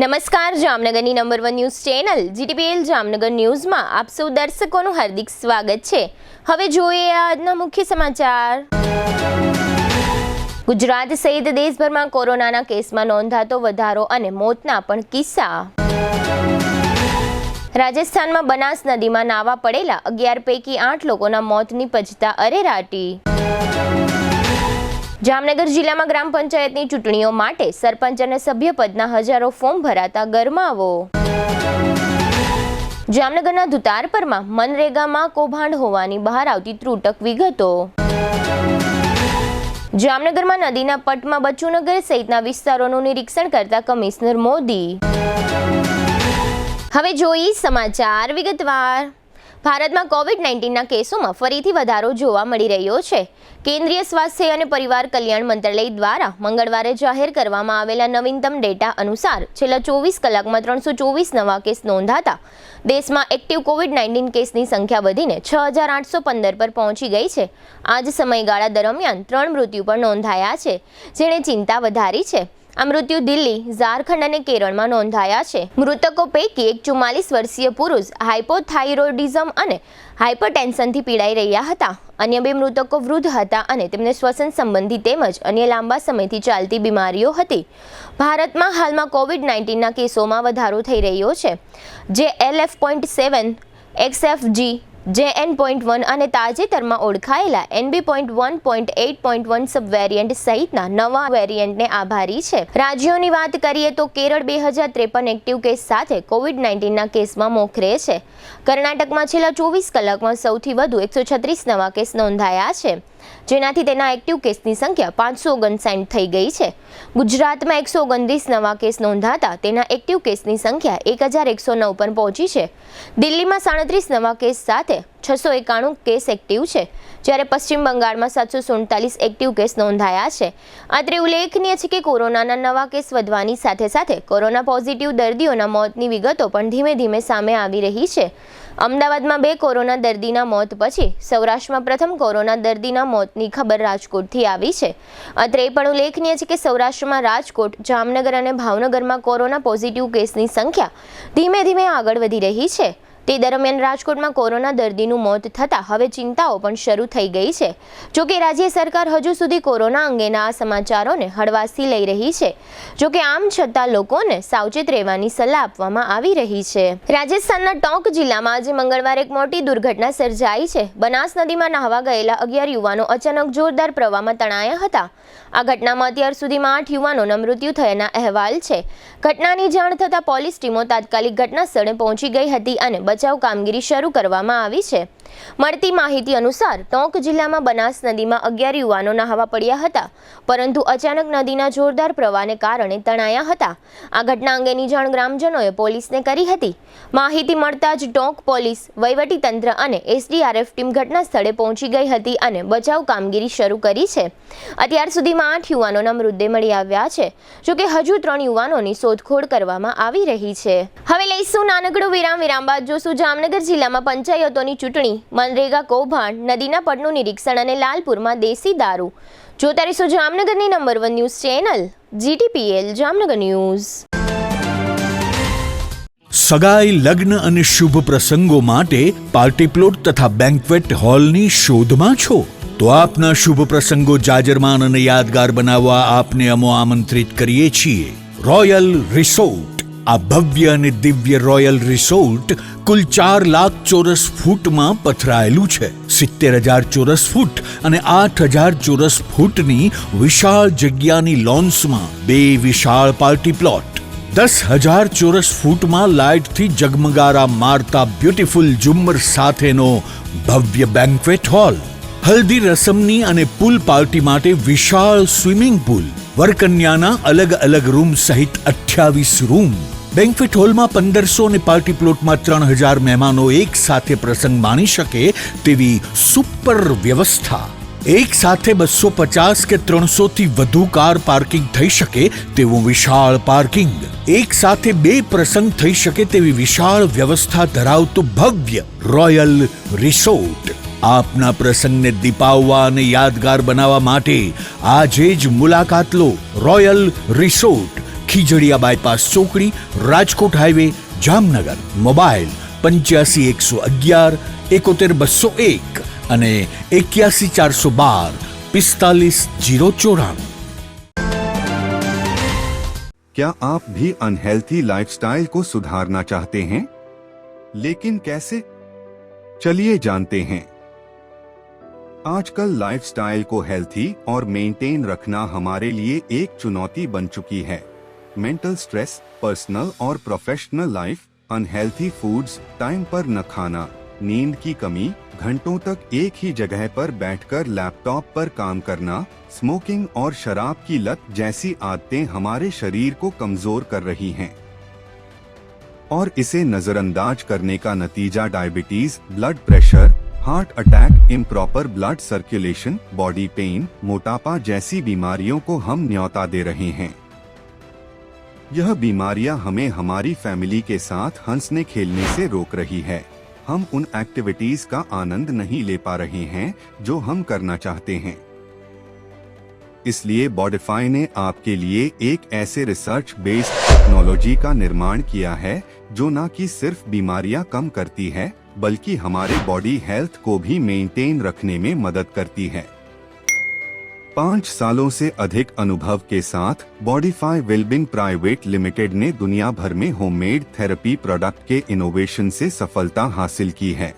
નમસ્કાર, જામનગરની number 1 news channel GTPL Jamnagar ન્યૂઝમાં આપ સૌ દર્શકોનું હાર્દિક સ્વાગત છે। હવે જોઈએ આજના મુખ્ય સમાચાર। ગુજરાત સહિત દેશભરમાં કોરોનાના કેસમાં નોંધાતો વધારો અને મોતના પણ કિસ્સા। રાજસ્થાનમાં બનાસ નદીમાં નાવા પડેલા 11 પૈકી 8 લોકોના મોત નીપજતા અરેરાટી। જામનગર જિલ્લામાં ગ્રામ પંચાયતની ચૂંટણીઓ માટે સરપંચ અને સભ્યપદના હજારો ફોર્મ ભરાતા ગરમાવો। જામનગરના ધુતારપરમાં મનરેગામાં કૌભાંડ હોવાની બહાર આવતી ત્રુટક વિગતો। જામનગરમાં નદીના પટમાં બચ્ચુનગર સહિતના વિસ્તારોનું નિરીક્ષણ કરતા કમિશનર મોદી। હવે જોઈએ સમાચાર વિગતવાર। ભારતમાં કોવિડ-19ના કેસોમાં ફરીથી વધારો જોવા મળી રહ્યો છે। કેન્દ્રીય સ્વાસ્થ્ય અને પરિવાર કલ્યાણ મંત્રાલય દ્વારા મંગળવારે જાહેર કરવામાં આવેલા નવીનતમ ડેટા અનુસાર છેલ્લા 24 કલાકમાં 324 નવા કેસ નોંધાતા દેશમાં એક્ટિવ કોવિડ-19 કેસની સંખ્યા વધીને 6,815 પર પહોંચી ગઈ છે। આ જ સમયગાળા દરમિયાન 3 મૃત્યુ પણ નોંધાયા છે, જેણે ચિંતા વધારી છે। આ મૃત્યુ દિલ્હી, ઝારખંડ અને કેરળમાં નોંધાયા છે। મૃતકો પૈકી એક 44 વર્ષીય પુરુષ હાઇપોથાઇરોઇડિઝમ અને હાઇપરટેન્શનથી પીડાઈ રહ્યા હતા। અન્ય 2 મૃતકો વૃદ્ધ હતા અને તેમને શ્વસન સંબંધી તેમજ અન્ય લાંબા સમયથી ચાલતી બીમારીઓ હતી। ભારતમાં હાલમાં કોવિડ-19ના કેસોમાં વધારો થઈ રહ્યો છે, જે LF.7, XFG, JN.1 અને તાજેતરમાં ઓળખાયેલા NB.1.8.1 સબ વેરિયન્ટ સહિતના નવા વેરિયન્ટને આભારી છે। રાજ્યોની વાત કરીએ તો કેરળ 2053 એક્ટિવ કેસ સાથે કોવિડ-19ના કેસમાં મોખરે છે। કર્ણાટકમાં છેલ્લા 24 કલાકમાં સૌથી વધુ 136 નવા કેસ નોંધાયા છે, જેનાથી તેના એક્ટિવ કેસની સંખ્યા 559 થઈ ગઈ છે। ગુજરાતમાં 129 નવા કેસ નોંધાતા તેના એક્ટિવ કેસની સંખ્યા 1109 પર પહોંચી છે। દિલ્હીમાં 37 નવા કેસ સાથે 691 કેસ એક્ટિવ છે, જ્યારે પશ્ચિમ બંગાળમાં 747 એક્ટિવ કેસ નોંધાયા છે। અત્રે ઉલ્લેખનીય છે કે કોરોનાના નવા કેસ વધવાની સાથે સાથે કોરોના પોઝિટિવ દર્દીઓના મોતની વિગતો પણ ધીમે ધીમે સામે આવી રહી છે। અમદાવાદમાં 2 કોરોના દર્દીના મોત પછી સૌરાષ્ટ્રમાં પ્રથમ કોરોના દર્દીના મોતની ખબર રાજકોટથી આવી છે। અત્રે પણ ઉલ્લેખનીય છે કે સૌરાષ્ટ્રમાં રાજકોટ, જામનગર અને ભાવનગરમાં કોરોના પોઝિટિવ કેસની સંખ્યા ધીમે ધીમે આગળ વધી રહી છે। તે દરમિયાન રાજકોટમાં કોરોના દર્દીનું મોત થતાં હવે ચિંતાઓ પણ શરૂ થઈ ગઈ છે। જોકે રાજ્ય સરકાર હજુ સુધી કોરોના અંગેના આ સમાચારોને હળવાશથી લઈ રહી છે। જોકે આમ છતાં લોકોને સાવચેત રહેવાની સલાહ આપવામાં આવી રહી છે। રાજસ્થાનના ટોંક જિલ્લામાં આજે મંગળવારે એક મોટી દુર્ઘટના સર્જાઈ છે। બનાસ નદીમાં નહાવા ગયેલા 11 યુવાનો અચાનક જોરદાર પ્રવાહમાં તણાયા હતા। આ ઘટનામાં અત્યાર સુધીમાં 8 યુવાનોના મૃત્યુ થયાના અહેવાલ છે। ઘટનાની જાણ થતાં પોલીસ ટીમો તાત્કાલિક ઘટના સ્થળે પહોંચી ગઈ હતી અને બચાવ કામગીરી શરૂ કરવામાં આવી છે। મળતી માહિતી અનુસાર ટોંક જિલ્લામાં બનાસ નદીમાં 11 યુવાનો નહાવા પડ્યા હતા, પરંતુ અચાનક નદીના જોરદાર પ્રવાહને કારણે તણાયા હતા। આ ઘટના અંગેની જાણ ગ્રામજનોએ પોલીસને કરી હતી। માહિતી મળતા જ ટોંક પોલીસ, વહીવટી તંત્ર અને SDRF ટીમ ઘટના સ્થળે પહોંચી ગઈ હતી અને બચાવ કામગીરી શરૂ કરી છે। અત્યાર સુધીમાં 8 યુવાનોના મૃતદેહ મળી આવ્યા છે, જોકે હજુ 3 યુવાનોની શોધખોળ કરવામાં આવી રહી છે। હવે લઈશું નાનકડું વિરામ બાદ જોશું જામનગર જિલ્લામાં પંચાયતોની ચૂંટણી, મનરેગા કૌભાંડ, નદીના પટનું નિરીક્ષણ અને લાલપુરમાં દેશી દારૂ। જોતા રહીશું જામનગરની number 1 news channel GTPL Jamnagar news. સગાઈ, લગ્ન અને શુભ પ્રસંગો માટે પાર્ટી પ્લોટ તથા બેન્ક્વેટ હોલની શોધમાં છો? તો આપના શુભ પ્રસંગો જાજરમાન અને યાદગાર બનાવવા આપને અમો આમંત્રિત કરીએ છીએ। Royal resort. આ ભવ્ય અને દિવ્ય રોયલ રિસોર્ટ કુલ 4 લાખ ચોરસ ફૂટમાં પથરાયેલું છે। 70,000 ચોરસ ફૂટ અને 8,000 ચોરસ ફૂટની વિશાળ જગ્યાની લોન્સમાં 2 વિશાળ પાર્ટી પ્લોટ, 10,000 ચોરસ ફૂટમાં લાઇટથી જગમગારા મારતા બ્યુટીફુલ ઝુમ્મર સાથેનો ભવ્ય બેન્ક્વેટ હોલ, હલ્દી રસમની અને પૂલ પાર્ટી માટે વિશાળ સ્વિમિંગ પૂલ, વરકન્યાના અલગ અલગ રૂમ સહિત 28 રૂમ। બેન્ક્વેટ હોલમાં 1500 અને પાર્ટી પ્લોટમાં 3,000 મહેમાનો એક સાથે પ્રસંગ માણી શકે તેવી સુપર વ્યવસ્થા। એક સાથે 250 કે 300 થી વધુ કાર પાર્કિંગ થઈ શકે તેવું વિશાળ પાર્કિંગ, એક સાથે 2 પ્રસંગ થઈ શકે તેવી વિશાળ વ્યવસ્થા ધરાવતો ભવ્ય રોયલ રિસોર્ટ। આપના પ્રસંગને દીપાવવા અને યાદગાર બનાવવા માટે આજે જ મુલાકાત લો રોયલ રિસોર્ટ, ખીજડીયા બાયપાસ ચોકડી, રાજકોટ હાઈવે, જામનગર. મોબાઈલ 85 111 71 201 અને 81 412 45 094. क्या आप भी अनहेल्थी लाइफस्टाइल को सुधारना चाहते हैं? लेकिन कैसे? चलिए जानते हैं। आजकल लाइफस्टाइल को हेल्थी और मेंटेन रखना हमारे लिए एक चुनौती बन चुकी है। मेंटल स्ट्रेस, पर्सनल और professional life, unhealthy foods, time पर न खाना, नींद की कमी, घंटों तक एक ही जगह पर बैठकर लैपटॉप पर काम करना, स्मोकिंग और शराब की लत जैसी आदतें हमारे शरीर को कमजोर कर रही हैं। और इसे नजरअंदाज करने का नतीजा diabetes, blood pressure, heart attack, improper blood circulation, body pain, मोटापा जैसी बीमारियों को हम न्योता दे रहे हैं। यह बीमारियां हमें हमारी फैमिली के साथ हंसने खेलने से रोक रही है। हम उन एक्टिविटीज का आनंद नहीं ले पा रहे हैं जो हम करना चाहते हैं। इसलिए बॉडीफाई ने आपके लिए एक ऐसे रिसर्च बेस्ड टेक्नोलॉजी का निर्माण किया है जो न कि सिर्फ बीमारियां कम करती है बल्कि हमारे बॉडी हेल्थ को भी मेंटेन रखने में मदद करती है। 5 सालों से अधिक अनुभव के साथ बॉडीफाई वेलबींग प्राइवेट लिमिटेड ने दुनिया भर में होममेड थेरेपी प्रोडक्ट के इनोवेशन से सफलता हासिल की है।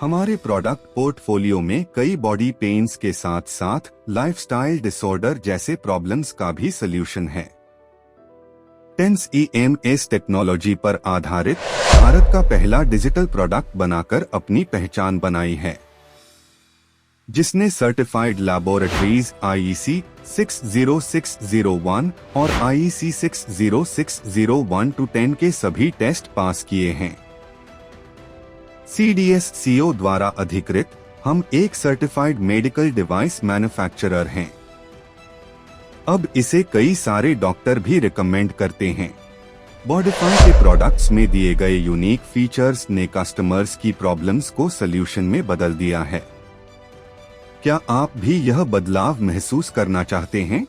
हमारे प्रोडक्ट पोर्टफोलियो में कई बॉडी पेन्स के साथ साथ लाइफस्टाइल डिसऑर्डर जैसे प्रॉब्लम्स का भी सलूशन है। टेंस EMS टेक्नोलॉजी पर आधारित भारत का पहला डिजिटल प्रोडक्ट बनाकर अपनी पहचान बनाई है, जिसने सर्टिफाइड लैबोरेटरीज IEC 60601 और IEC 60601-10 के सभी टेस्ट पास किए हैं। CDSCO द्वारा अधिकृत हम एक सर्टिफाइड मेडिकल डिवाइस मैन्युफैक्चरर हैं। अब इसे कई सारे डॉक्टर भी रिकमेंड करते हैं। बॉडीफाई के प्रोडक्ट्स में दिए गए यूनिक फीचर्स ने कस्टमर्स की प्रॉब्लम्स को सल्यूशन में बदल दिया है। क्या आप भी यह बदलाव महसूस करना चाहते हैं?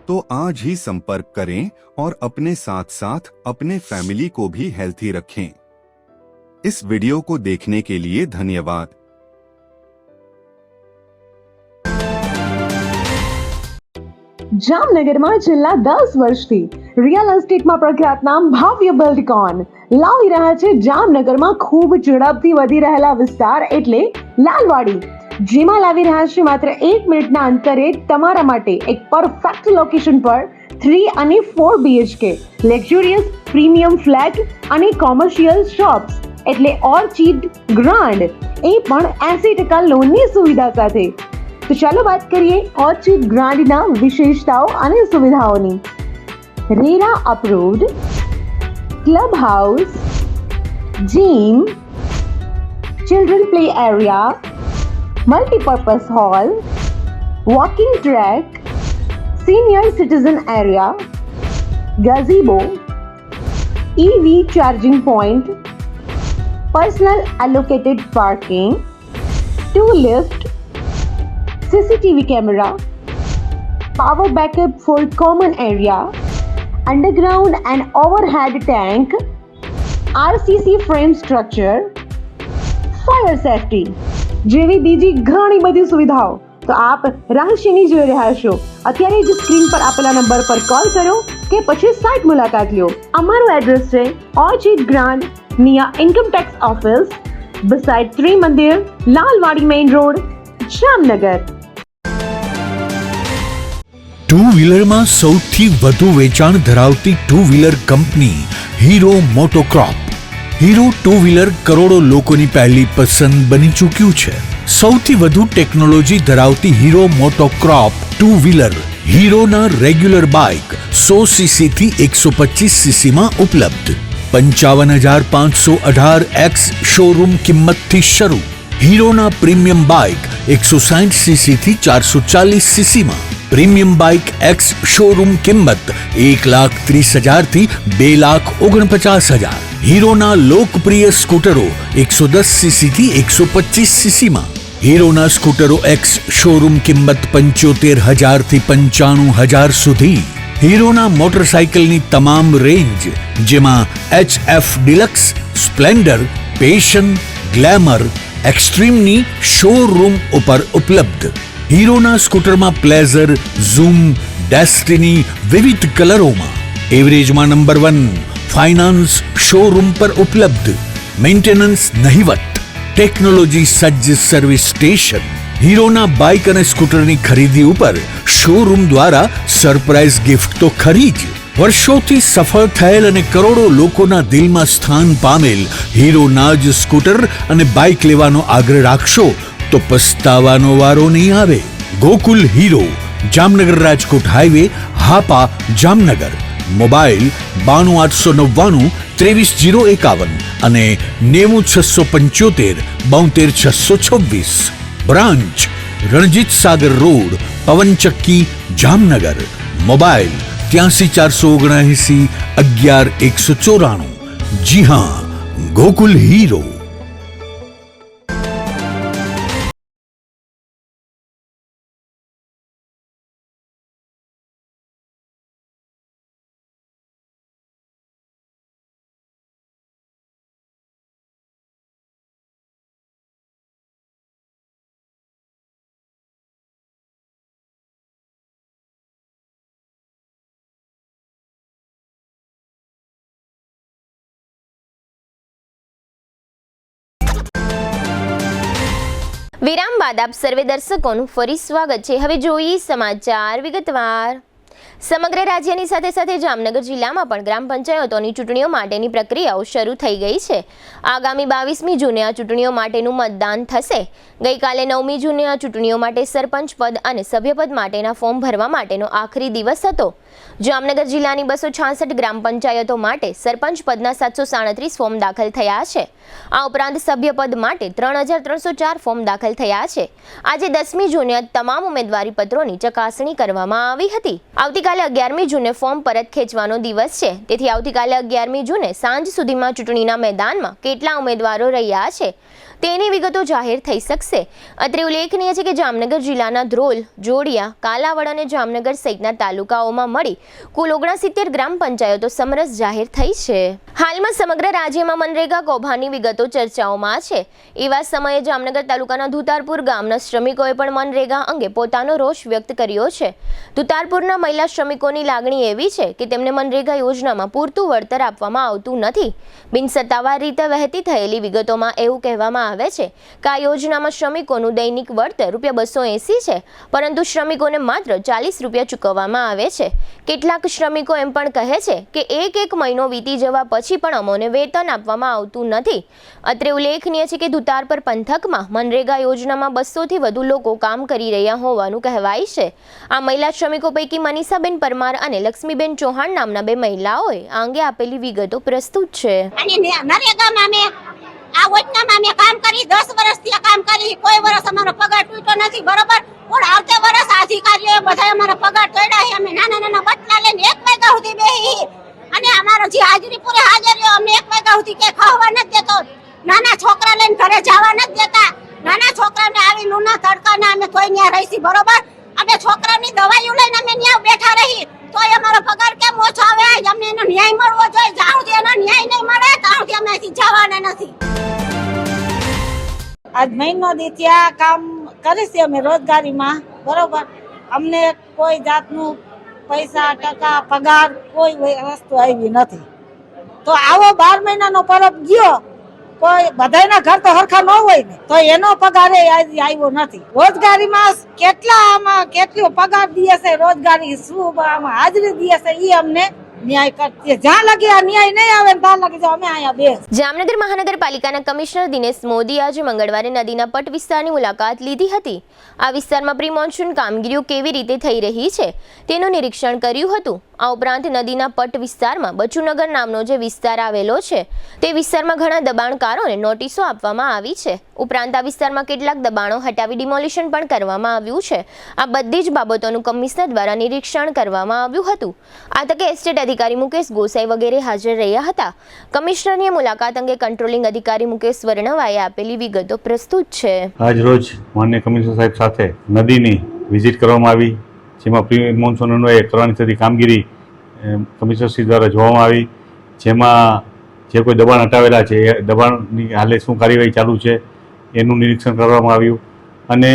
तो आज ही संपर्क करें और अपने साथ साथ अपने फैमिली को भी हेल्थी रखें। इस वीडियो को देखने के लिए धन्यवाद। જામનગરમાં છેલ્લા 10 વર્ષથી રિયલ એસ્ટેટમાં પ્રખ્યાત નામ ભાવ્ય બિલ્ડકોન લાવી રહ્યા છે જામનગરમાં ખૂબ ઝડપથી વધી રહેલા વિસ્તાર એટલે લાલવાડી, જેમાં લાવી રહ્યા છે માત્ર 1 મિનિટના અંતરે તમારા માટે એક પરફેક્ટ લોકેશન પર 3 અને 4 BHK લક્ઝુરિયસ પ્રીમિયમ ફ્લેટ અને કોમર્શિયલ શોપ્સ એટલે ઓર્ચિડ ગ્રાન્ડ, એ પણ 80% લોનની સુવિધા સાથે। તો ચાલો વાત કરીએ ઓર્ચિડ ગ્રાન્ડના વિશેષતાઓ અને સુવિધાઓની। RERA approved, club house, gym, children play area, multipurpose hall, walking track, senior citizen area, gazebo, EV charging point, personal allocated parking, 2 lift, CCTV camera, power backup for common area, underground and overhead tank, RCC frame structure, fire safety જેવી બીજી ઘણી બધી સુવિધાઓ તો આપ રહસ્યની જોઈ રહ્યા છો। અત્યારે જ સ્ક્રીન પર આપેલા નંબર પર કોલ કરો કે પછી સાઇટ મુલાકાત લો। અમારું એડ્રેસ છે orchid grand near income tax office beside Tri Mandir, Lalwadi main road, Jamnagar। Two વ્હીલરમાં સૌથી વધુ વેચાણ ધરાવતી two wheeler company Hero MotoCorp. Hero two wheeler કરોડો લોકોની પહેલી પસંદ બની ચૂક્યું છે। સૌથી વધુ ટેકનોલોજી ધરાવતી હીરો મોટોક્રોપ ટુ વ્હીલર હીરોના રેગ્યુલર બાઇક 100cc થી 125cc માં ઉપલબ્ધ। 55,518 શોરૂમ કિંમતથી શરૂ। હીરોના પ્રીમિયમ બાઇક 160cc થી 440cc માં। પ્રીમિયમ બાઇક એક્સ શોરૂમ કિંમત 1,30,000 થી 2,49,000। હીરોના લોકપ્રિય સ્કૂટરો 110cc થી 125cc માં। હીરોના સ્કૂટરો એક્સ શોરૂમ કિંમત 75,000 થી 95,000 સુધી। હીરોના મોટરસાઇકલની તમામ રેન્જ, જેમાં HF Deluxe, Splendor, Passion, Glamour, એક્સ્ટ્રીમની શોરૂમ ઉપર ઉપલબ્ધ. હીરોના સ્કૂટરમાં પ્લેઝર, ઝૂમ, ડેસ્ટિની વિવિધ કલરોમાં. એવરેજમાં નંબર 1, ફાઇનાન્સ શોરૂમ પર ઉપલબ્ધ. મેન્ટેનન્સ નહિવત. ટેકનોલોજી સજ્જ સર્વિસ સ્ટેશન. હીરોના બાઇક અને સ્કૂટરની ખરીદી ઉપર શોરૂમ દ્વારા સરપ્રાઇઝ ગિફ્ટ તો ખરી જ. વર્ષોથી સફળ થયેલ અને કરોડો લોકોના દિલમાં સ્થાન પામેલ હીરોના જ સ્કૂટર અને બાઇક લેવાનો આગ્રહ રાખશો તો પસ્તાવાનો વારો નહીં આવે. Gokul hero, Jamnagar Rajkot highway, Hapa, Jamnagar. Mobile 92 899 23051 અને 90675 72626. Branch Ranjit Sagar road, પવનચક્કી, Jamnagar. Mobile 83 479 11 194. જી હા, ગોકુલ હીરો. વિરામ બાદ આપ સર્વે દર્શકોનું ફરી સ્વાગત છે. હવે જોઈએ સમાચાર વિગતવાર. સમગ્ર રાજ્યની સાથે સાથે જામનગર જિલ્લામાં પણ ગ્રામ પંચાયતોની ચૂંટણીઓ માટેની પ્રક્રિયાઓ શરૂ થઈ ગઈ છે. આગામી 22મી જૂને આ ચૂંટણીઓ માટેનું મતદાન થશે. ગઈકાલે 9મી જૂને આ ચૂંટણીઓ માટે સરપંચ પદ અને સભ્યપદ માટેના ફોર્મ ભરવા માટેનો આખરી દિવસ હતો. જામનગર જિલ્લાની 266 ગ્રામ પંચાયતો માટે સરપંચ પદના 737 ફોર્મ દાખલ થયા છે. આ ઉપરાંત સભ્યપદ માટે 3304 ફોર્મ દાખલ થયા છે. આજે 10મી જૂને તમામ ઉમેદવારી પત્રોની ચકાસણી કરવામાં આવી હતી. આવતીકાલે 11મી જૂને ફોર્મ પરત ખેંચવાનો દિવસ છે. તેથી આવતીકાલે 11મી જૂને સાંજ સુધીમાં ચૂંટણીના મેદાનમાં કેટલા ઉમેદવારો રહ્યા છે તેની વિગતો જાહેર થઈ શકશે. અત્રે ઉલ્લેખનીય છે કે જામનગર જિલ્લાના ધ્રોલ, જોડિયા, કાલાવડ અને જામનગર સહિતના તાલુકાઓમાં મળી કુલ 69 ગ્રામ પંચાયતો સમરસ જાહેર થઈ છે. હાલમાં સમગ્ર રાજ્યમાં મનરેગા કૌભાંડની વિગતો ચર્ચાઓમાં છે. એવા સમયે જામનગર તાલુકાના ધુતારપુર ગામના શ્રમિકોએ પણ મનરેગા અંગે પોતાનો રોષ વ્યક્ત કર્યો છે. ધુતારપુરના મહિલા શ્રમિકોની લાગણી એવી છે કે તેમને મનરેગા યોજનામાં પૂરતું વળતર આપવામાં આવતું નથી. બિનસત્તાવાર રીતે વહેતી થયેલી વિગતોમાં એવું કહેવામાં આવે છે કે આ યોજનામાં શ્રમિકોનું દૈનિક વળતર ₹280 છે, પરંતુ શ્રમિકોને માત્ર ₹40 ચૂકવવામાં આવે છે. કેટલાક શ્રમિકો એમ પણ કહે છે કે એક મહિનો વીતી જવા પછી પણ અમોને વેતન આપવામાં આવતું નથી. અત્રે ઉલ્લેખનીય છે કે ધુતારપર પંથકમાં મનરેગા યોજનામાં 200થી વધુ લોકો કામ કરી રહ્યા હોવાનું કહેવાય છે. આ મહિલા શ્રમિકો પૈકી મનીષાબેન પરમાર અને લક્ષ્મીબેન ચૌહાણ નામના 2 મહિલાઓએ આ અંગે આપેલી વિગતો પ્રસ્તુત છે. આ યોજનામાં મેં કામ કરી 10 વર્ષથી કામ કરી, કોઈ વર્ષ અમારો પગાર તૂટ્યો નથી, બરોબર. પણ આવતે વર્ષ અધિકારીઓએ બધા અમારો પગાર તોડ્યા છે. અમે નાના બટલા લઈને 1 વાગ્યા સુધી બેહી અને અમારો જે હાજરી પૂરી હાજરીઓ અમને 1 વાગ્યા સુધી કે ખાવા નથી દેતો. નાના છોકરા લઈને ઘરે જવા નથી દેતા. નાના છોકરાને આવી લૂના તડકાના અમે કોઈ ત્યાં રહીશી, બરોબર. અમે છોકરાની દવાઈઓ લઈને અમે ત્યાં બેઠા રહી તોય અમારો પગાર કેમ ઓછો આવે? અમને એનો ન્યાય મળવો જોઈએ. જ્યાં સુધી એનો ન્યાય નહીં મળે ત્યાં સુધી અમે અહીંથી જવાના નથી. આજ મહિનો દી ત્યાં કામ કરીશું અમે રોજગારીમાં, બરોબર. અમને કોઈ જાતનું પૈસા, ટકા, પગાર કોઈ વસ્તુ આવી નથી. તો આવો 12 મહિનાનો પરત ગયો, કોઈ બધાના ઘર તો હરખા ન હોય ને, તો એનો પગાર આવ્યો નથી. રોજગારીમાં કેટલો પગાર દે છે, રોજગારી શું હાજરી દે છે, એ અમને ન્યાય કરતી. જ્યાં લગી આ ન્યાય નહીં આવે ત્યાં લગી અમે અહીંયા બેસ. જામનગર મહાનગરપાલિકાના કમિશનર દિનેશ મોદી આજે મંગળવારે નદીના પટ વિસ્તારની મુલાકાત લીધી હતી. આ વિસ્તારમાં પ્રી મોન્સૂન કામગીરીઓ કેવી રીતે થઈ રહી છે તેનું નિરીક્ષણ કર્યું હતું. આ ઉપરાંત નદીના પટ વિસ્તારમાં બચુનગર નામનો જે વિસ્તાર આવેલો છે તે વિસ્તારમાં ઘણા દબાણકારોને નોટિસો આપવામાં આવી છે. ઉપરાંત આ વિસ્તારમાં કેટલાક દબાણો હટાવી ડિમોલિશન પણ કરવામાં આવ્યું છે. આ બધી જ બાબતોનું કમિશનર દ્વારા નિરીક્ષણ કરવામાં આવ્યું હતું. આ તકે એસ્ટેટ અધિકારી મુકેશ ગોસાઈ વગેરે હાજર રહ્યા હતા. કમિશનરની મુલાકાત અંગે કંટ્રોલિંગ અધિકારી મુકેશ વર્ણવાએ આપેલી વિગતો પ્રસ્તુત છે. આજ રોજ માનનીય કમિશનર સાહેબ સાથે નદીની વિઝિટ કરવામાં આવી, જેમાં પ્રી મોન્સૂન અન્વયે કરવાની થતી કામગીરી કમિશનરશ્રી દ્વારા જોવામાં આવી, જેમાં જે કોઈ દબાણ હટાવેલા છે એ દબાણની હાલે શું કાર્યવાહી ચાલુ છે એનું નિરીક્ષણ કરવામાં આવ્યું અને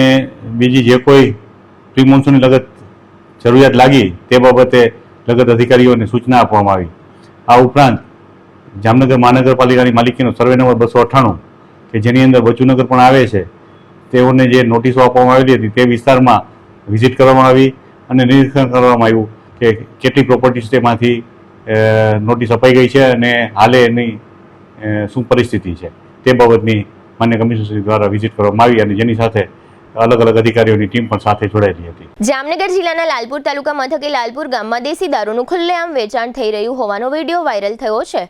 બીજી જે કોઈ પ્રી મોન્સૂનની લગત જરૂરિયાત લાગી તે બાબતે લગત અધિકારીઓને સૂચના આપવામાં આવી. આ ઉપરાંત જામનગર મહાનગરપાલિકાની માલિકીનો સર્વે નંબર 298 કે જેની અંદર બચુનગર પણ આવે છે, તેઓને જે નોટિસો આપવામાં આવેલી હતી તે વિસ્તારમાં વિઝિટ કરવામાં આવી અને નિરીક્ષણ કરવામાં આવ્યું કે કેટલી પ્રોપર્ટીઝ તેમાંથી નોટિસ અપાઈ ગઈ છે અને હાલે એની શું પરિસ્થિતિ છે તે બાબતની માન્ય કમિશનરશ્રી દ્વારા વિઝિટ કરવામાં આવી અને જેની સાથે અલગ અલગ અધિકારીઓની ટીમ પણ સાથે જોડાયેલી હતી. જામનગર જિલ્લાના લાલપુર તાલુકા મથકે લાલપુર ગામમાં દેશી દારૂનું ખુલ્લેઆમ વેચાણ થઈ રહ્યું હોવાનો વિડીયો વાયરલ થયો છે.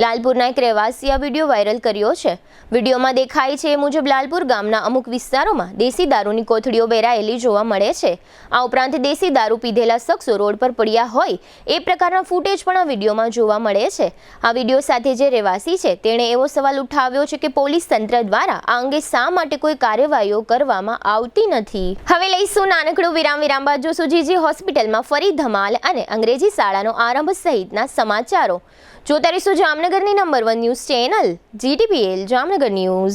લાલપુરના એક રહેવાસી આ વિડીયો વાયરલ કર્યો છે. વિડીયોમાં દેખાય છે એ મુજબ લાલપુર ગામના અમુક વિસ્તારોમાં દેશી દારૂની કોથળીઓ વેરાયેલી જોવા મળે છે. આ ઉપરાંત દેશી દારૂ પીધેલા શખ્સો રોડ પર પડ્યા હોય એ પ્રકારના ફૂટેજ પણ આ વિડીયોમાં જોવા મળે છે. આ વિડીયો સાથે જે રહેવાસી છે તેણે એવો સવાલ ઉઠાવ્યો છે કે પોલીસ તંત્ર દ્વારા આ અંગે શા માટે કોઈ કાર્યવાહીઓ કરવામાં આવતી નથી. હવે લઈશું નાનકડું વિરામ બાદ જોશું જીજી હોસ્પિટલમાં ફરી ધમાલ અને અંગ્રેજી શાળાનો આરંભ સહિતના સમાચારો. જોતા રહીશું જામનગરની number 1 news channel GTPL Jamnagar news.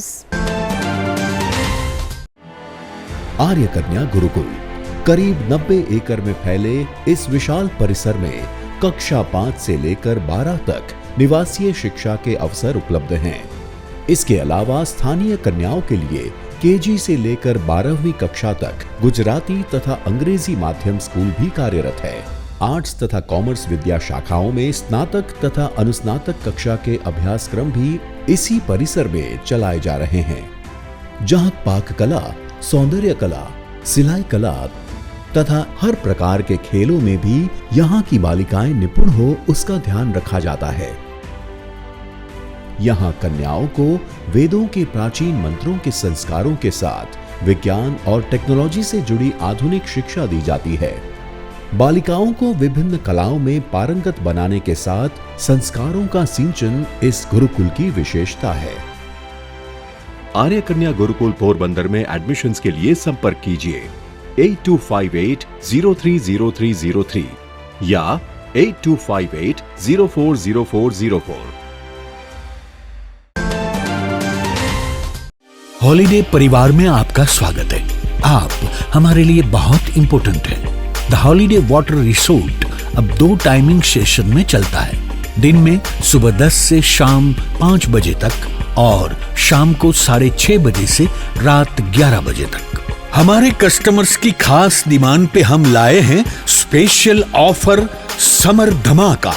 Arya Kanya Gurukul करीब 90 एकड़ में फैले इस विशाल परिसर में कक्षा 5 से लेकर 12 तक निवासीय शिक्षा के अवसर उपलब्ध हैं. इसके अलावा स्थानीय कन्याओं के लिए केजी से लेकर 12वीं कक्षा तक गुजराती तथा अंग्रेजी माध्यम स्कूल भी कार्यरत है. आर्ट्स तथा कॉमर्स विद्या शाखाओं में स्नातक तथा अनुस्नातक कक्षा के अभ्यासक्रम भी इसी परिसर में चलाए जा रहे हैं, जहां पाक कला, सौंदर्य कला, सिलाई कला तथा हर प्रकार के खेलों में भी यहाँ की बालिकाएं निपुण हो उसका ध्यान रखा जाता है. यहाँ कन्याओं को वेदों के प्राचीन मंत्रों के संस्कारों के साथ विज्ञान और टेक्नोलॉजी से जुड़ी आधुनिक शिक्षा दी जाती है. बालिकाओं को विभिन्न कलाओं में पारंगत बनाने के साथ संस्कारों का सिंचन इस गुरुकुल की विशेषता है. आर्य कन्या गुरुकुल पोरबंदर में एडमिशन्स के लिए संपर्क कीजिए 8258030303 या 8258040404. हॉलिडे परिवार में आपका स्वागत है. आप हमारे लिए बहुत इंपॉर्टेंट है. द हॉलिडे वाटर रिसोर्ट अब 2 टाइमिंग सेशन में चलता है. दिन में सुबह 10 से शाम 5 बजे तक और शाम को 6:30 बजे से रात 11 बजे तक. हमारे कस्टमर्स की खास डिमांड पे हम लाए हैं स्पेशल ऑफर समर धमाका.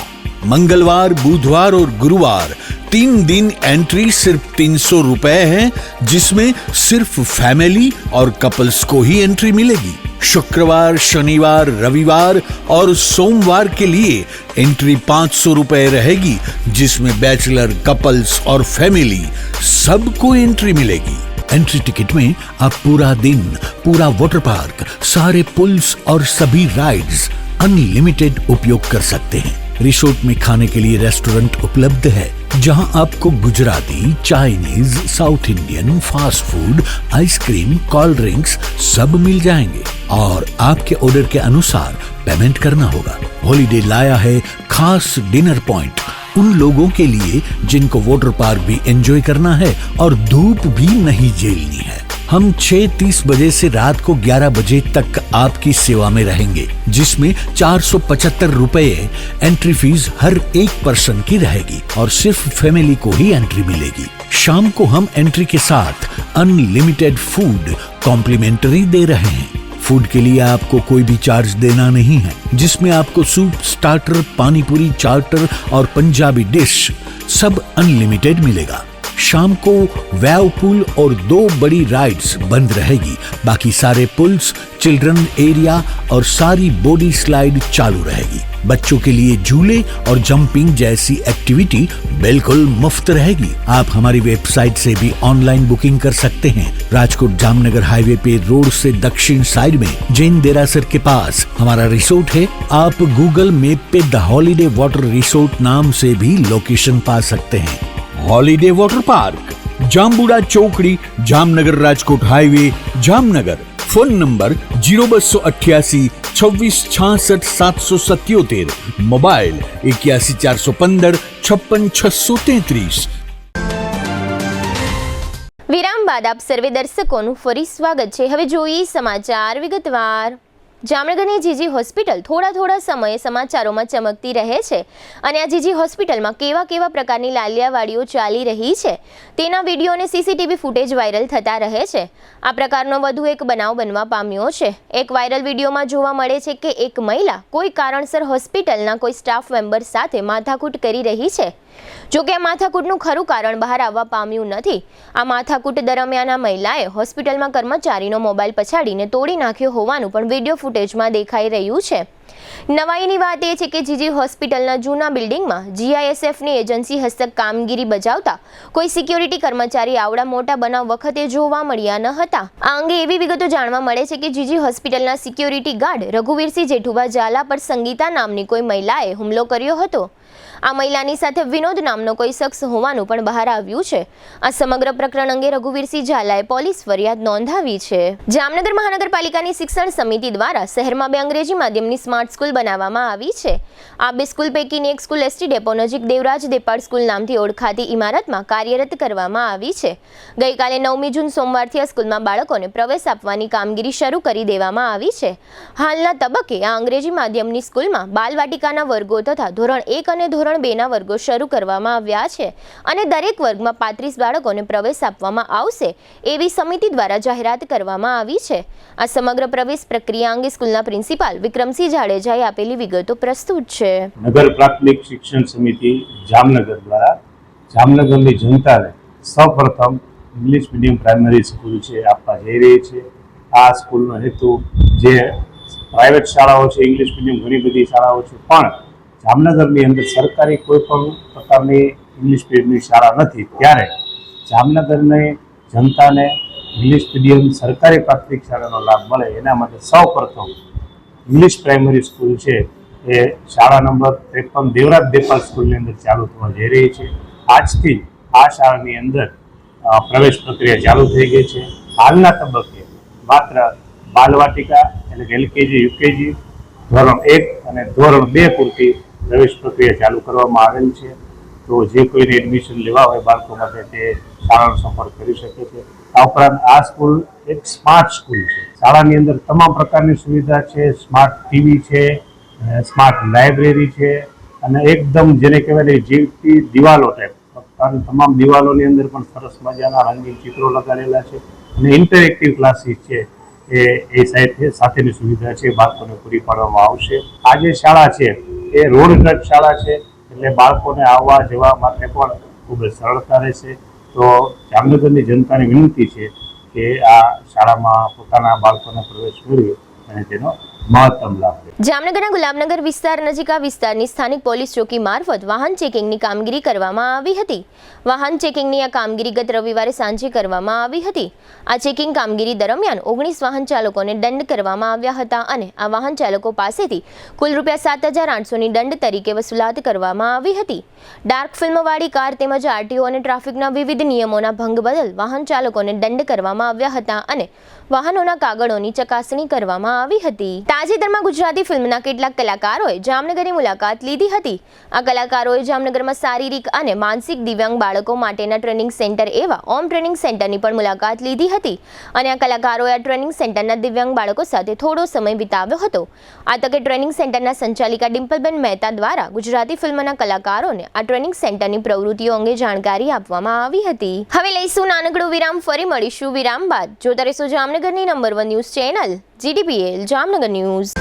मंगलवार, बुधवार और गुरुवार 3 दिन एंट्री सिर्फ 300 रुपए है, जिसमें सिर्फ फैमिली और कपल्स को ही एंट्री मिलेगी. शुक्रवार, शनिवार, रविवार और सोमवार के लिए एंट्री 500 रुपए रहेगी, जिसमें बैचलर, कपल्स और फैमिली सबको एंट्री मिलेगी. एंट्री टिकट में आप पूरा दिन, पूरा वाटर पार्क, सारे पुल्स और सभी राइड्स अनलिमिटेड उपयोग कर सकते हैं. रिसोर्ट में खाने के लिए रेस्टोरेंट उपलब्ध है, जहां आपको Gujarati, Chinese, south Indian, fast food, ice cream, cold drinks सब मिल जाएंगे और आपके ऑर्डर के अनुसार पेमेंट करना होगा. हॉलिडे लाया है खास डिनर पॉइंट उन लोगों के लिए जिनको वाटर पार्क भी एंजॉय करना है और धूप भी नहीं झेलनी है. हम 6:30 बजे से रात को 11 बजे तक आपकी सेवा में रहेंगे, जिसमें 475 रुपए एंट्री फीस हर एक पर्सन की रहेगी और सिर्फ फैमिली को ही एंट्री मिलेगी. शाम को हम एंट्री के साथ अनलिमिटेड फूड कॉम्प्लीमेंट्री दे रहे हैं. फूड के लिए आपको कोई भी चार्ज देना नहीं है, जिसमें आपको सूप, स्टार्टर, पानी पूरी, चार्टर और पंजाबी डिश सब अनलिमिटेड मिलेगा. शाम को वेव पूल और 2 बड़ी राइड्स बंद रहेगी. बाकी सारे पुल्स, चिल्ड्रन एरिया और सारी बॉडी स्लाइड चालू रहेगी. बच्चों के लिए झूले और जंपिंग जैसी एक्टिविटी बिल्कुल मुफ्त रहेगी. आप हमारी वेबसाइट से भी ऑनलाइन बुकिंग कर सकते हैं. राजकोट जामनगर हाईवे पे रोड से दक्षिण साइड में जैन देरासर के पास हमारा रिसोर्ट है. आप गूगल मैप पे द हॉलिडे वाटर रिसोर्ट नाम से भी लोकेशन पा सकते हैं. हॉलिडे वाटर पार्क, जामबुड़ा चौकड़ी, Jamnagar Rajkot highway, Jamnagar. Phone number 0288 2666 777, mobile 81 415 56 633। વિરામ બાદ આપ સર્વે દર્શકોનું ફરી સ્વાગત છે। હવે જોઈએ સમાચાર વિગતવાર। જામનગરની જીજી હોસ્પિટલ થોડા સમયે સમાચારોમાં ચમકતી રહે છે અને આ જીજી હોસ્પિટલમાં કેવા પ્રકારની લાલિયાવાડીઓ ચાલી રહી છે તેના વિડીયો અને સીસીટીવી ફૂટેજ વાયરલ થતા રહે છે। આ પ્રકારનો વધુ એક બનાવ બનવા પામ્યો છે। એક વાયરલ વિડીયોમાં જોવા મળે છે કે એક મહિલા કોઈ કારણસર હોસ્પિટલના કોઈ સ્ટાફ મેમ્બર સાથે માથાકૂટ કરી રહી છે। જોકે આ માથાકૂટનું ખરું કારણ બહાર આવવા પામ્યું નથી। આ માથાકૂટ દરમિયાન આ મહિલાએ હોસ્પિટલમાં કર્મચારીનો મોબાઈલ પછાડીને તોડી નાખ્યો હોવાનું પણ વિડીયો ફૂટેજમાં દેખાઈ રહ્યું છે। નવાઈની વાત એ છે કે જીજી હોસ્પિટલના જૂના બિલ્ડિંગમાં જીઆઈએસએફની એજન્સી હસ્તક કામગીરી બજાવતા કોઈ સિક્યોરિટી કર્મચારી આવડા મોટા બનાવ વખતે જોવા મળ્યા ન હતા। આ અંગે એવી વિગતો જાણવા મળે છે કે જીજી હોસ્પિટલના સિક્યોરિટી ગાર્ડ રઘુવીરસિંહ જેઠુભા ઝાલા પર સંગીતા નામની કોઈ મહિલાએ હુમલો કર્યો હતો। આ મહિલાની સાથે વિનોદ નામનો કોઈ શખ્સ હોવાનું પણ બહાર આવ્યું છે। આ સમગ્ર પ્રકરણ અંગે રઘુવીરસિંહ ઝાલાએ પોલીસ ફરિયાદ નોંધાવી છે। જામનગર મહાનગરપાલિકાની શિક્ષણ સમિતિ દ્વારા શહેરમાં 2 અંગ્રેજી માધ્યમની સ્માર્ટ સ્કૂલ બનાવવામાં આવી છે। આ 2 સ્કૂલ પૈકીની એક સ્કૂલ એસટી ડેપો નજીક દેવરાજ દેપાડ સ્કૂલ નામથી ઓળખાતી ઇમારતમાં કાર્યરત કરવામાં આવી છે। ગઈકાલે 9મી જૂન સોમવારથી આ સ્કૂલમાં બાળકોને પ્રવેશ આપવાની કામગીરી શરૂ કરી દેવામાં આવી છે। હાલના તબક્કે આ અંગ્રેજી માધ્યમની સ્કૂલમાં બાલવાટિકાના વર્ગો તથા ધોરણ 1 અને ધોરણ 2ના વર્ગો શરૂ કરવામાં આવ્યા છે અને દરેક વર્ગમાં 35 બાળકોને પ્રવેશ આપવામાં આવશે એવી સમિતિ દ્વારા જાહેરાત કરવામાં આવી છે। આ સમગ્ર પ્રવેશ પ્રક્રિયા અંગે સ્કૂલના પ્રિન્સિપાલ વિક્રમસિંહ જાડેજાએ આપેલી વિગતો પ્રસ્તુત છે। નગર પ્રાથમિક શિક્ષણ સમિતિ જામનગર દ્વારા જામનગરની જનતાને સૌપ્રથમ ઇંગ્લિશ મીડિયમ પ્રાઇમરી સ્કૂલ છે આપવા જઈ રહી છે। આ સ્કૂલનો હેતુ જે પ્રાઇવેટ શાળાઓ છે ઇંગ્લિશ મીડિયમ ઘણી બધી શાળાઓ છે પણ જામનગરની અંદર સરકારી કોઈ પણ પ્રકારની ઇંગ્લિશ મીડિયમની શાળા નથી ત્યારે જામનગરની જનતાને ઇંગ્લિશ મીડિયમ સરકારી પ્રાથમિક શાળાનો લાભ મળે એના માટે સૌપ્રથમ ઇંગ્લિશ પ્રાઇમરી સ્કૂલ છે એ શાળા નંબર 53 દેવરાજ દેપાલ સ્કૂલની અંદર ચાલુ થવા જઈ રહી છે। આજથી આ શાળાની અંદર પ્રવેશ પ્રક્રિયા ચાલુ થઈ ગઈ છે। હાલના તબક્કે માત્ર બાલવાટિકા એટલે કે એલકેજી યુકેજી ધોરણ 1 અને ધોરણ 2 પૂરતી પ્રવેશ પ્રક્રિયા ચાલુ કરવામાં આવેલ છે। તો જે કોઈને એડમિશન લેવા હોય બાળકો માટે તે શાળાનો સંપર્ક કરી શકે છે। આ ઉપરાંત આ સ્કૂલ એક સ્માર્ટ સ્કૂલ છે। શાળાની અંદર તમામ પ્રકારની સુવિધા છે। સ્માર્ટ ટીવી છે, સ્માર્ટ લાઇબ્રેરી છે અને એકદમ જેને કહેવાય જીવતી દિવાલો ટાઈપ તમામ દિવાલોની અંદર પણ સરસ મજાના રંગીન ચિત્રો લગાડેલા છે અને ઇન્ટરેક્ટિવ ક્લાસીસ છે એ સાથેની સુવિધા છે બાળકોને પૂરી પાડવામાં આવશે। આ જે શાળા છે એ રોડ ટચ શાળા છે એટલે બાળકોને આવવા જવા માટે પણ ખૂબ જ સરળતા રહેશે। તો જામનગરની જનતાની વિનંતી છે કે આ શાળામાં પોતાના બાળકોને પ્રવેશ મેળવે અને તેનો મહત્તમ લાભ લે। જામનગરના ગુલાબનગર વિસ્તાર નજીક આ વિસ્તારની સ્થાનિક પોલીસ ચોકી મારફત વાહન ચેકિંગની કામગીરી કરવામાં આવી હતી। વાહન ચેકિંગની આ કામગીરી ગત રવિવારે સાંજે કરવામાં આવી હતી। આ ચેકિંગ કામગીરી દરમિયાન 19 વાહન ચાલકોને દંડ કરવામાં આવ્યા હતા અને આ વાહન ચાલકો પાસેથી કુલ ₹7,800ની દંડ તરીકે વસૂલાત કરવામાં આવી હતી। ડાર્ક ફિલ્મવાળી કાર તેમજ આરટીઓ અને ટ્રાફિકના વિવિધ નિયમોના ભંગ બદલ વાહન ચાલકોને દંડ કરવામાં આવ્યા હતા અને વાહનોના કાગળોની ચકાસણી કરવામાં આવી હતી। તાજેતરમાં ગુજરાતી ફિલ્મના કેટલાક કલાકારોએ જામનગરની મુલાકાત લીધી હતી। આ કલાકારોએ જામનગરમાં શારીરિક અને માનસિક દિવ્યાંગ બાળકો માટેના ટ્રેનિંગ સેન્ટર એવા ઓમ ટ્રેનિંગ સેન્ટરની પણ મુલાકાત લીધી હતી અને આ કલાકારોએ આ ટ્રેનિંગ સેન્ટરના દિવ્યાંગ બાળકો સાથે થોડો સમય વિતાવ્યો હતો। આ તકે ટ્રેનિંગ સેન્ટરના સંચાલિકા ડિમ્પલબેન મહેતા દ્વારા ગુજરાતી ફિલ્મના કલાકારોને આ ટ્રેનિંગ સેન્ટરની પ્રવૃત્તિઓ અંગે જાણકારી આપવામાં આવી હતી। હવે લઈશું નાનકડો વિરામ, ફરી મળીશું વિરામ બાદ। જોતા રહેશો જામનગરની number 1 news channel GTPL Jamnagar news.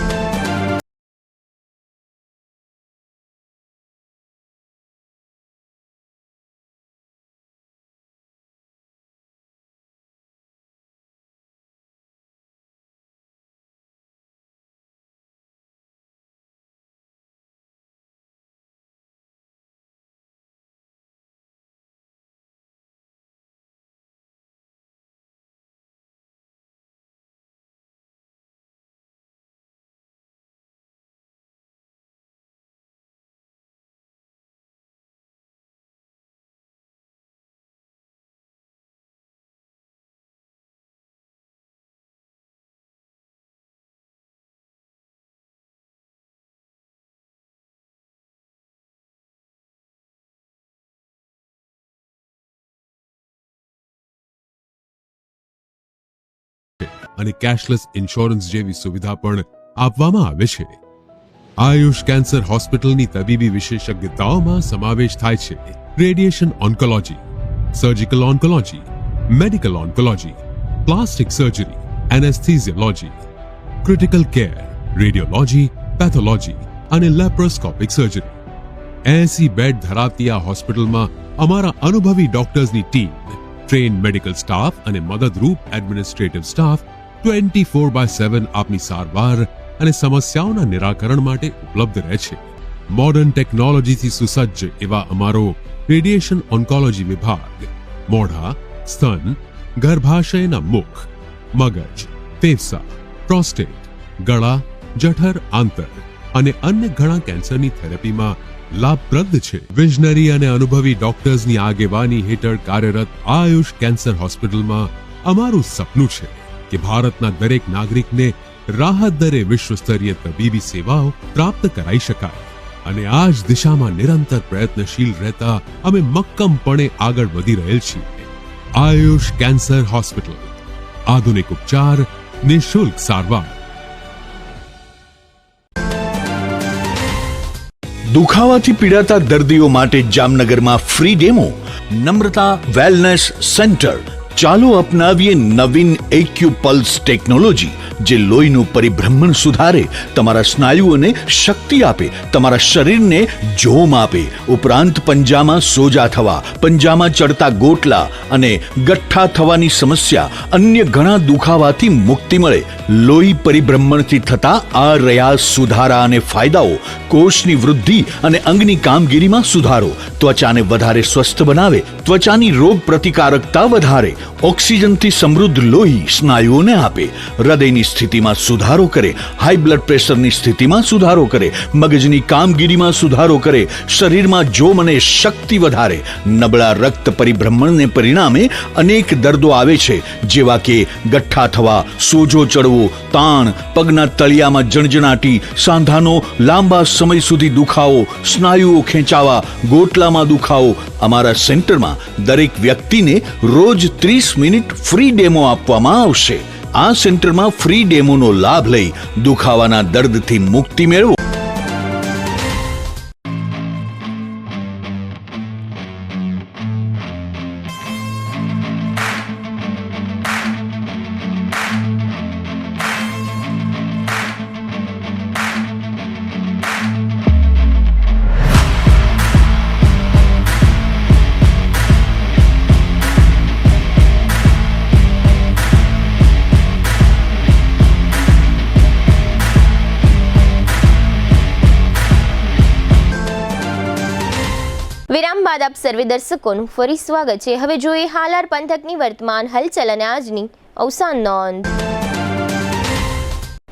અને કેશલેસ ઇન્સ્યોરન્સ જેવી સુવિધા પણ આપવામાં આવે છે. આયુષ કેન્સર હોસ્પિટલની તબીબી વિશેષજ્ઞતાઓમાં સમાવેશ થાય છે radiation oncology, surgical oncology, medical oncology, plastic surgery, anaesthesiology, critical care, radiology, pathology અને લેપ્રોસ્કોપિક સર્જરી. 80 બેડ ધરાવતી આ હોસ્પિટલમાં અમારા અનુભવી ડોક્ટર્સની ટીમ, ટ્રેન મેડિકલ સ્ટાફ અને મદદરૂપ એડમિનિસ્ટ્રેટિવ સ્ટાફ 24/7 આપની સારવાર અને સમસ્યાઓના નિરાકરણ માટે ઉપલબ્ધ રહે છે. મોડર્ન ટેકનોલોજીથી સુસજ્જ એવા અમારો રેડિયેશન ઓન્કોલોજી વિભાગ મોઢા, સ્તન, ગર્ભાશયના મુખ, મગજ, ફેફસા, પ્રોસ્ટેટ, ગળા, જઠર, આંતર અને અન્ય ઘણા કેન્સરની થેરેપીમાં લાભપ્રદ છે. વિઝનરી અને અનુભવી ડોક્ટર્સની આગેવાની હેઠળ કાર્યરત આયુષ કેન્સર હોસ્પિટલમાં અમારું સપનું છે કે ભારતના દરેક નાગરિકને રાહત દરે વિશ્વસ્તરીય તબીબી સેવાઓ પ્રાપ્ત કરાઈ શકાય. અને આ જ દિશામાં નિરંતર પ્રયત્નશીલ રહેતા અમે મક્કમપણે આગળ વધી રહેલ છીએ. આયુષ કેન્સર હોસ્પિટલ, આધુનિક ઉપચાર, નિઃશુલ્ક સારવાર. દુખાવાથી પીડાતા દર્દીઓ માટે જામનગરમાં ફ્રી ડેમો. નમ્રતા વેલનેસ સેન્ટર. ચાલો અપનાવીએ નવીન એક્યુ પલ્સ ટેકનોલોજી, જે લોહીનું પરિભ્રમણ સુધારે, તમારા સ્નાયુઓને શક્તિ આપે, તમારા શરીરને જોમ આપે. ઉપરાંત પંજામાં સોજા થવા, પંજામાં ચડતા ગોટલા અને ગઠ્ઠા થવાની સમસ્યા, અન્ય ઘણા દુખાવાથી મુક્તિ મળે. લોહી પરિભ્રમણથી થતા આ રહ્યા સુધારા અને ફાયદાઓ. કોષની વૃદ્ધિ અને અંગની કામગીરીમાં સુધારો, ત્વચાને વધારે સ્વસ્થ બનાવે, ત્વચાની રોગ પ્રતિકારકતા વધારે, ઓક્સિજનથી સમૃદ્ધ લોહી સ્નાયુઓને આપે, હૃદયની સ્થિતિમાં સુધારો કરે, હાઈ બ્લડ પ્રેશરની સ્થિતિમાં સુધારો કરે, મગજની કામગીરીમાં સુધારો કરે, શરીરમાં જોમ અને શક્તિ વધારે. નબળા રક્ત પરિભ્રમણને પરિણામે અનેક દર્દો આવે છે, જેવા કે ગઠ્ઠા થવા, સોજો ચડવો, તાણ, પગના તળિયામાં જણજણાટી, સાંધાનો લાંબા સમય સુધી દુખાવો, સ્નાયુઓ ખેંચાવા, ગોટલામાં દુખાવો. અમારા સેન્ટરમાં દરેક વ્યક્તિને રોજ 30 મિનિટ ફ્રી ડેમો આપવામાં આવશે. આ સેન્ટરમાં ફ્રી ડેમોનો લાભ લઈ દુખાવાના દર્દથી મુક્તિ મેળવો. વિરામ બાદ આપ સર્વે દર્શકોનું ફરી સ્વાગત છે. હવે જોઈએ હાલાર પંથકની વર્તમાન હલચલ અને આજની અવસાન નોંધ.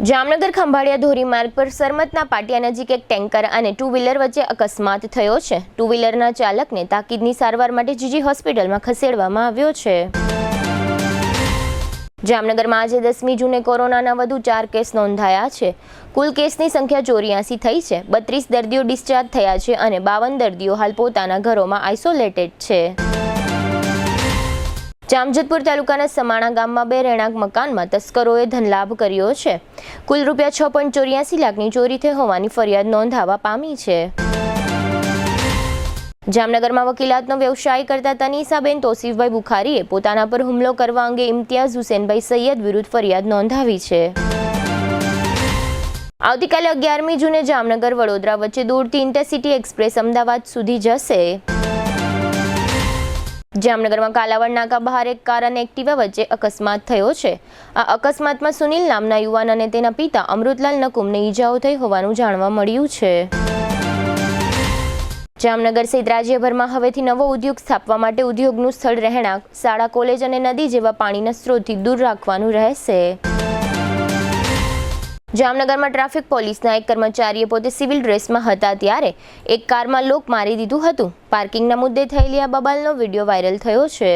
જામનગર ખંભાળિયા ધોરી માર્ગ પર સરમતના પાટિયા નજીક એક ટેન્કર અને 2 વ્હીલર વચ્ચે અકસ્માત થયો છે. 2 વ્હીલરના ચાલકને તાકીદની સારવાર માટે જીજી હોસ્પિટલમાં ખસેડવામાં આવ્યો છે. જામનગરમાં આજે 10મી જૂને કોરોનાના વધુ 4 કેસ નોંધાયા છે. કુલ કેસની સંખ્યા 84 થઈ છે. 32 દર્દીઓ ડિસ્ચાર્જ થયા છે અને 52 દર્દીઓ હાલ પોતાના ઘરોમાં આઇસોલેટેડ છે. જામજોધપુર તાલુકાના સમાણા ગામમાં 2 રહેણાંક મકાનમાં તસ્કરોએ ધનલાભ કર્યો છે. કુલ રૂપિયા 6.84 લાખની ચોરી થઈ હોવાની ફરિયાદ નોંધાવા પામી છે. જામનગરમાં વકીલાતનો વ્યવસાય કરતા તનીસાબેન તોસીફભાઈ બુખારીએ પોતાના પર હુમલો કરવા અંગે ઇમ્તિયાઝ હુસેનભાઈ સૈયદ વિરુદ્ધ ફરિયાદ નોંધાવી છે. આવતીકાલે 11મી જૂને જામનગર વડોદરા વચ્ચે દોડતી ઇન્ટરસિટી એક્સપ્રેસ અમદાવાદ સુધી જશે. જામનગરમાં કાલાવડ નાકા બહાર એક કાર અને એક્ટિવા વચ્ચે અકસ્માત થયો છે. આ અકસ્માતમાં સુનિલ નામના યુવાન અને તેના પિતા અમૃતલાલ નકુમને ઈજાઓ થઈ હોવાનું જાણવા મળ્યું છે. જામનગર સહિત રાજ્યભરમાં હવેથી નવો ઉદ્યોગ સ્થાપવા માટે ઉદ્યોગનું સ્થળ રહેણાંક, શાળા, કોલેજ અને નદી જેવા પાણીના સ્ત્રોતથી દૂર રાખવાનું રહેશે. જામનગરમાં ટ્રાફિક પોલીસના એક કર્મચારીએ પોતે સિવિલ ડ્રેસમાં હતા ત્યારે એક કારમાં લોક મારી દીધું હતું. પાર્કિંગના મુદ્દે થયેલી આ બબાલનો વિડીયો વાયરલ થયો છે.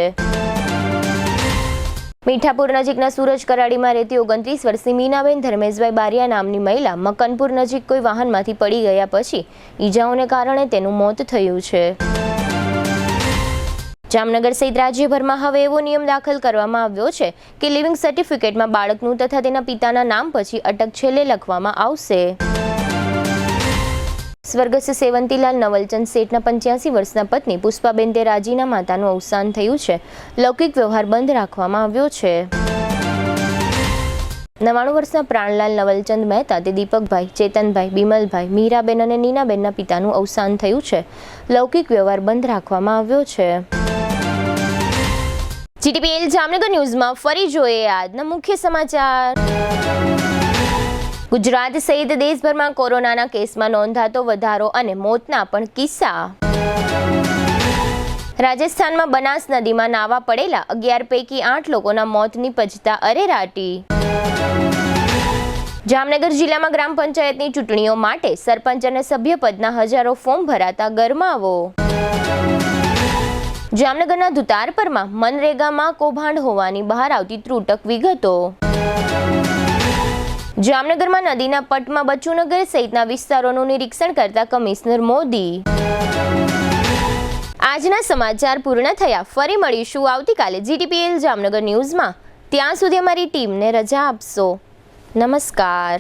મીઠાપુર નજીકના સુરજ કરાડીમાં રહેતી 29 વર્ષની મીનાબેન ધર્મેશભાઈ બારિયા નામની મહિલા મકનપુર નજીક કોઈ વાહનમાંથી પડી ગયા પછી ઈજાઓને કારણે તેનું મોત થયું છે. જામનગર સહિત રાજ્યભરમાં હવે એવો નિયમ દાખલ કરવામાં આવ્યો છે કે લિવિંગ સર્ટિફિકેટમાં બાળકનું તથા તેના પિતાના નામ પછી અટક છેલ્લે લખવામાં આવશે. સ્વર્ગસ્થ સેવંતીલાલ નવલચંદ શેઠના 85 વર્ષના પત્ની પુષ્પાબેન તેરાજીના માતાનું અવસાન થયું છે. લૌકિક વ્યવહાર બંધ રાખવામાં આવ્યો છે. 99 વર્ષના પ્રાણલાલ નવલચંદ મહેતા તે દીપકભાઈ, ચેતનભાઈ, બિમલભાઈ, મીરાબેન અને નીનાબેનના પિતાનું અવસાન થયું છે. લૌકિક વ્યવહાર બંધ રાખવામાં આવ્યો છે. GTPL જામનગર ન્યૂઝમાં ફરી જોઈએ આજના મુખ્ય સમાચાર. ગુજરાત સહિત દેશભરમાં કોરોનાના કેસમાં નોંધાતો વધારો અને મોતના પણ કિસ્સા. રાજસ્થાનમાં બનાસ નદીમાં નાવા પડેલા 11 પૈકી 8 લોકોના મોત નીપજતા અરેરાટી. જામનગર જિલ્લામાં ગ્રામ પંચાયતની ચૂંટણીઓ માટે સરપંચ અને સભ્યપદના હજારો ફોર્મ ભરાતા ગરમાવો. જામનગરના ધુતારપરમાં મનરેગામાં કૌભાંડ હોવાની બહાર આવતી ત્રુટક વિગતો. જામનગરમાં નદીના પટમાં બચુનગર સહિતના વિસ્તારોનું નિરીક્ષણ કરતા કમિશનર મોદી. આજના સમાચાર પૂર્ણ થયા. ફરી મળીશું આવતીકાલે GTPL જામનગર ન્યૂઝમાં. ત્યાં સુધી અમારી ટીમને રજા આપશો. નમસ્કાર.